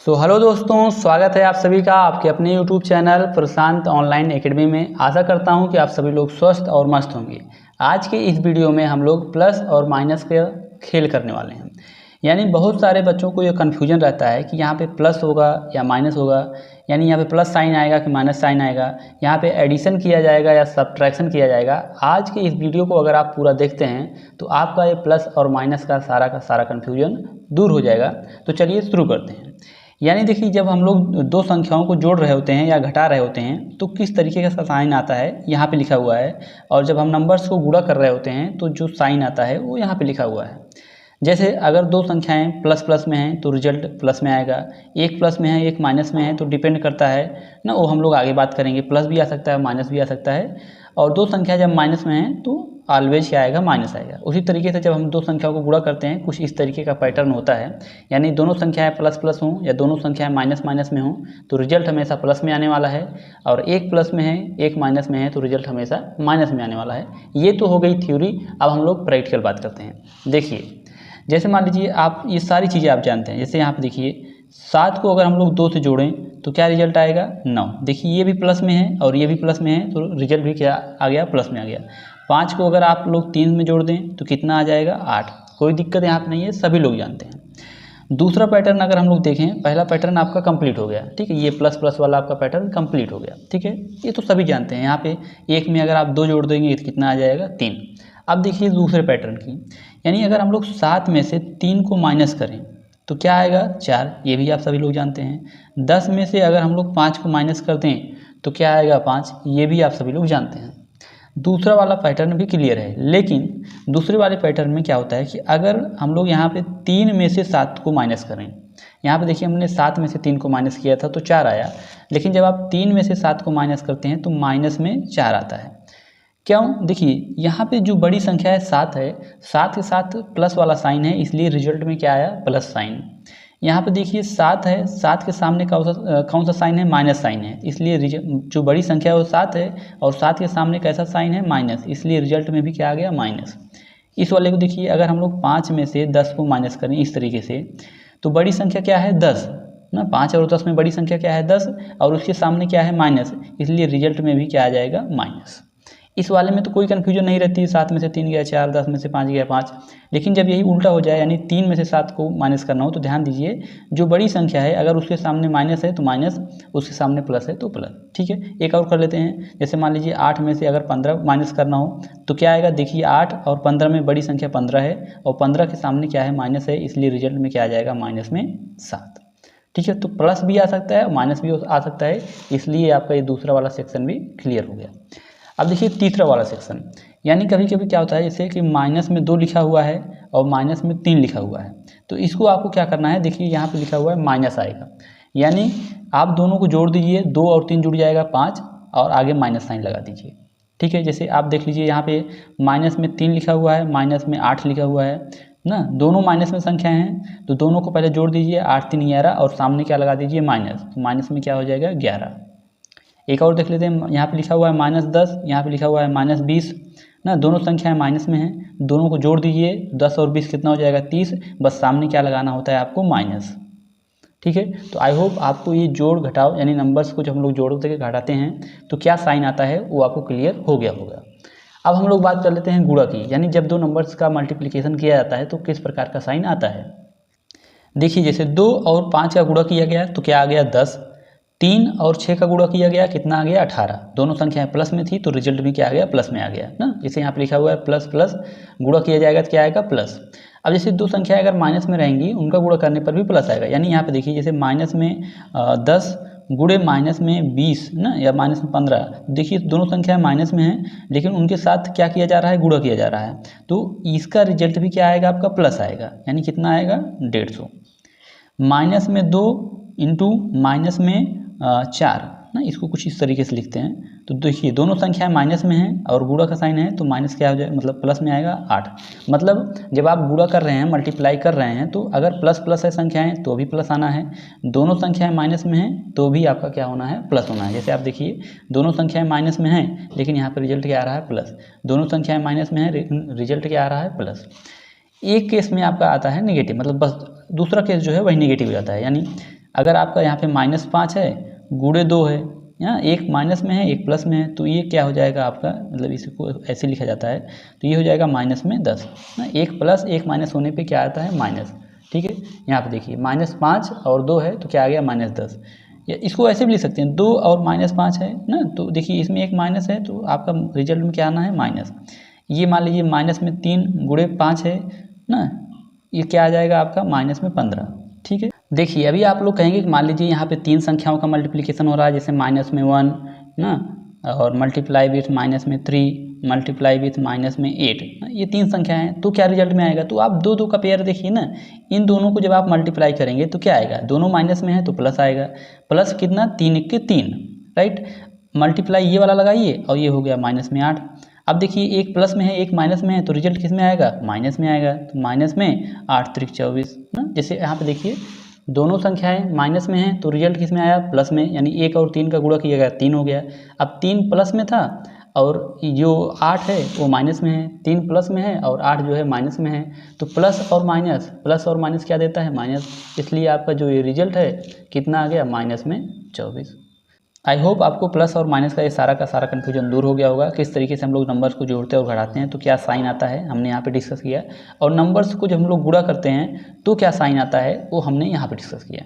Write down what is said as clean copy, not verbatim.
Hello दोस्तों, स्वागत है आप सभी का आपके अपने यूट्यूब चैनल प्रशांत ऑनलाइन एकेडमी में। आशा करता हूं कि आप सभी लोग स्वस्थ और मस्त होंगे। आज के इस वीडियो में हम लोग प्लस और माइनस का खेल करने वाले हैं। यानी बहुत सारे बच्चों को ये कन्फ्यूजन रहता है कि यहाँ पे प्लस होगा या माइनस होगा, यानी यहाँ पे प्लस साइन आएगा कि माइनस साइन आएगा, यहाँ पे एडिशन किया जाएगा या सब्ट्रैक्शन किया जाएगा। आज के इस वीडियो को अगर आप पूरा देखते हैं तो आपका ये प्लस और माइनस का सारा कन्फ्यूजन दूर हो जाएगा। तो चलिए शुरू करते हैं। यानी देखिए, जब हम लोग दो संख्याओं को जोड़ रहे होते हैं या घटा रहे होते हैं तो किस तरीके का साइन आता है यहाँ पे लिखा हुआ है, और जब हम नंबर्स को गुणा कर रहे होते हैं तो जो साइन आता है वो यहाँ पे लिखा हुआ है। जैसे अगर दो संख्याएं प्लस प्लस में हैं तो रिजल्ट प्लस में आएगा, एक प्लस में है एक माइनस में है, तो डिपेंड करता है ना, वो हम लोग आगे बात करेंगे। प्लस भी आ सकता है माइनस भी आ सकता है, और दो संख्या जब माइनस में है तो ऑलवेज क्या आएगा, माइनस आएगा। उसी तरीके से जब हम दो संख्याओं को गुणा करते हैं कुछ इस तरीके का पैटर्न होता है। यानी दोनों संख्याएं प्लस प्लस हों या दोनों संख्याएं माइनस माइनस में हों तो रिजल्ट हमेशा प्लस में आने वाला है, और एक प्लस में है एक माइनस में है तो रिजल्ट हमेशा माइनस में आने वाला है। ये तो हो गई थ्योरी। अब हम लोग प्रैक्टिकल बात करते हैं। देखिए, जैसे मान लीजिए आप ये सारी चीज़ें आप जानते हैं। जैसे यहाँ पे देखिए 7 को अगर हम लोग 2 से जोड़ें तो क्या रिजल्ट आएगा, 9। देखिए ये भी प्लस में है और ये भी प्लस में है तो रिजल्ट भी क्या आ गया, प्लस में आ गया। 5 को अगर आप लोग 3 में जोड़ दें तो कितना आ जाएगा, 8। कोई दिक्कत यहाँ पे नहीं है, सभी लोग जानते हैं। दूसरा पैटर्न अगर हम लोग देखें, पहला पैटर्न आपका कंप्लीट हो गया, ठीक है। ये प्लस प्लस वाला आपका पैटर्न कंप्लीट हो गया, ठीक है। ये तो सभी जानते हैं। यहाँ पे एक में अगर आप 2 जोड़ देंगे तो कितना आ जाएगा, 3। अब देखिए दूसरे पैटर्न की, यानी अगर हम लोग 7 में से 3 को माइनस करें तो क्या आएगा, 4। ये भी आप सभी लोग जानते हैं। 10 में से अगर हम लोग 5 को माइनस कर दें तो क्या आएगा, 5। ये भी आप सभी लोग जानते हैं। दूसरा वाला पैटर्न भी क्लियर है। लेकिन दूसरे वाले पैटर्न में क्या होता है कि अगर हम लोग यहाँ पे 3 में से 7 को माइनस करें, यहाँ पे देखिए हमने 7 में से 3 को माइनस किया था तो 4 आया। लेकिन जब आप 3 में से 7 को माइनस करते हैं तो माइनस में 4 आता है। क्यों, देखिए यहाँ पे जो बड़ी संख्या है 7 है, 7 के साथ प्लस वाला साइन है, इसलिए रिजल्ट में क्या आया, प्लस साइन। यहाँ पे देखिए 7 है, 7 के सामने कौन सा साइन है, माइनस साइन है, इसलिए जो बड़ी संख्या है वो 7 है, और 7 के सामने कैसा साइन है, माइनस, इसलिए रिजल्ट में भी क्या आ गया, माइनस। इस वाले को देखिए, अगर हम लोग 5 में से 10 को माइनस करें इस तरीके से तो बड़ी संख्या क्या है, 10 ना। 5 और 10 में बड़ी संख्या क्या है, 10, और उसके सामने क्या है, माइनस, इसलिए रिजल्ट में भी क्या आ जाएगा, माइनस। इस वाले में तो कोई कन्फ्यूजन नहीं रहती है। 7 में से 3 गया 4, 10 में से 5 गया 5। लेकिन जब यही उल्टा हो जाए, यानी 3 में से 7 को माइनस करना हो, तो ध्यान दीजिए जो बड़ी संख्या है अगर उसके सामने माइनस है तो माइनस, उसके सामने प्लस है तो प्लस, ठीक है। एक और कर लेते हैं। जैसे मान लीजिए 8 में से अगर 15 माइनस करना हो तो क्या आएगा, देखिए 8 और 15 में बड़ी संख्या 15 है, और 15 के सामने क्या है, माइनस है, इसलिए रिजल्ट में क्या आ जाएगा, माइनस में 7, ठीक है। तो प्लस भी आ सकता है और माइनस भी आ सकता है, इसलिए आपका ये दूसरा वाला सेक्शन भी क्लियर हो गया। अब देखिए तीसरा वाला सेक्शन, यानी कभी कभी क्या होता है, जैसे कि माइनस में 2 लिखा हुआ है और माइनस में 3 लिखा हुआ है, तो इसको आपको क्या करना है, देखिए यहाँ पे लिखा हुआ है माइनस आएगा, यानी आप दोनों को जोड़ दीजिए, 2 और 3 जुड़ जाएगा 5, और आगे माइनस साइन लगा दीजिए, ठीक है। जैसे आप देख लीजिए यहाँ पे माइनस में 3 लिखा हुआ है, माइनस में 8 लिखा हुआ है ना, दोनों माइनस में संख्या हैं, तो दोनों को पहले जोड़ दीजिए, 8 3 11, और सामने क्या लगा दीजिए, माइनस, तो माइनस में क्या हो जाएगा, 11। एक और देख लेते हैं, यहाँ पे लिखा हुआ है -10, यहाँ पे लिखा हुआ है -20 ना, दोनों संख्याएं माइनस में हैं, दोनों को जोड़ दीजिए, 10 और 20 कितना हो जाएगा, 30। बस सामने क्या लगाना होता है आपको, माइनस, ठीक है। तो आई होप आपको ये जोड़ घटाव, यानी नंबर्स को जब हम लोग जोड़ते के घटाते हैं तो क्या साइन आता है वो आपको क्लियर हो गया होगा। अब हम लोग बात कर लेते हैं गुणा की, यानी जब दो नंबर्स का मल्टीप्लिकेशन किया जाता है तो किस प्रकार का साइन आता है। देखिए जैसे 2 और 5 का गुणा किया गया तो क्या आ गया, 10। 3 और 6 का गुणा किया गया, कितना आ गया, 18। दोनों संख्याएं प्लस में थी तो रिजल्ट भी क्या आ गया, प्लस में आ गया ना। जैसे यहाँ पे लिखा हुआ है प्लस प्लस गुणा किया जाएगा तो क्या आएगा, प्लस। अब जैसे दो संख्याएं अगर माइनस में रहेंगी उनका गुणा करने पर भी प्लस आएगा, यानी यहाँ पे देखिए जैसे माइनस में 10 गुणे माइनस में 20 ना, या माइनस में 15, देखिए दोनों संख्याएं माइनस में हैं लेकिन उनके साथ क्या किया जा रहा है, गुणा किया जा रहा है, तो इसका रिजल्ट भी क्या आएगा, आपका प्लस आएगा, यानी कितना आएगा, 150। माइनस में 2 इंटू माइनस में 4 ना, इसको कुछ इस तरीके से लिखते हैं। तो देखिए दोनों संख्याएं माइनस में हैं और गुणा का साइन है तो माइनस क्या हो जाए, मतलब प्लस में आएगा 8। मतलब जब आप गुणा कर रहे हैं, मल्टीप्लाई कर रहे हैं, तो अगर प्लस प्लस है संख्याएं तो भी प्लस आना है, दोनों संख्याएं माइनस में हैं तो भी आपका क्या होना है, प्लस होना है। जैसे आप देखिए दोनों संख्याएं माइनस में हैं लेकिन यहाँ पर रिजल्ट क्या आ रहा है, प्लस। दोनों संख्याएं माइनस में हैं, रिजल्ट क्या आ रहा है, प्लस। एक केस में आपका आता है नेगेटिव, मतलब बस दूसरा केस जो है वही नेगेटिव हो जाता है, यानी अगर आपका यहाँ पे -5 है, गुणे 2 है, यहाँ एक माइनस में है एक प्लस में है, तो ये क्या हो जाएगा आपका, मतलब इसको ऐसे लिखा जाता है, तो ये हो जाएगा -10 ना। एक प्लस एक माइनस होने पे क्या आता है, माइनस। ठीक है, यहाँ पे देखिए -5 और 2 है तो क्या आ गया, -10। या इसको ऐसे भी लिख सकते हैं, 2 और -5 है ना, तो देखिए इसमें एक माइनस है तो आपका रिजल्ट में क्या आना है, माइनस। ये मान लीजिए माइनस में 3 गुणे 5 है ना, ये क्या आ जाएगा आपका, -15। ठीक है, देखिए अभी आप लोग कहेंगे कि मान लीजिए यहाँ पे 3 संख्याओं का मल्टीप्लिकेशन हो रहा है, जैसे -1 ना, और मल्टीप्लाई विथ -3 मल्टीप्लाई विथ -8, ये 3 संख्या हैं, तो क्या रिजल्ट में आएगा, तो आप दो दो का पेयर देखिए ना, इन दोनों को जब आप मल्टीप्लाई करेंगे तो क्या आएगा, दोनों माइनस में है तो प्लस आएगा। प्लस कितना, 3 के 3, राइट। मल्टीप्लाई ये वाला लगाइए और ये हो गया -8। अब देखिए एक प्लस में है एक माइनस में है, तो रिजल्ट किस में आएगा, माइनस में आएगा। तो माइनस में 8 त्रिक 24 ना, जैसे यहाँ पे देखिए दोनों संख्याएं माइनस में हैं तो रिजल्ट किस में आया, प्लस में, यानी 1 और 3 का गुणा किया गया 3 हो गया। अब 3 प्लस में था और जो 8 है वो माइनस में है, 3 प्लस में है और 8 जो है माइनस में है, तो प्लस और माइनस क्या देता है, माइनस। इसलिए आपका जो ये रिजल्ट है कितना आ गया, -24। आई होप आपको प्लस और माइनस का ये सारा का सारा कन्फ्यूजन दूर हो गया होगा, किस तरीके से हम लोग नंबर्स को जोड़ते हैं और घटाते हैं तो क्या साइन आता है, हमने यहाँ पे डिस्कस किया। और नंबर्स को जब हम लोग गुणा करते हैं तो क्या साइन आता है, वो हमने यहाँ पे डिस्कस किया।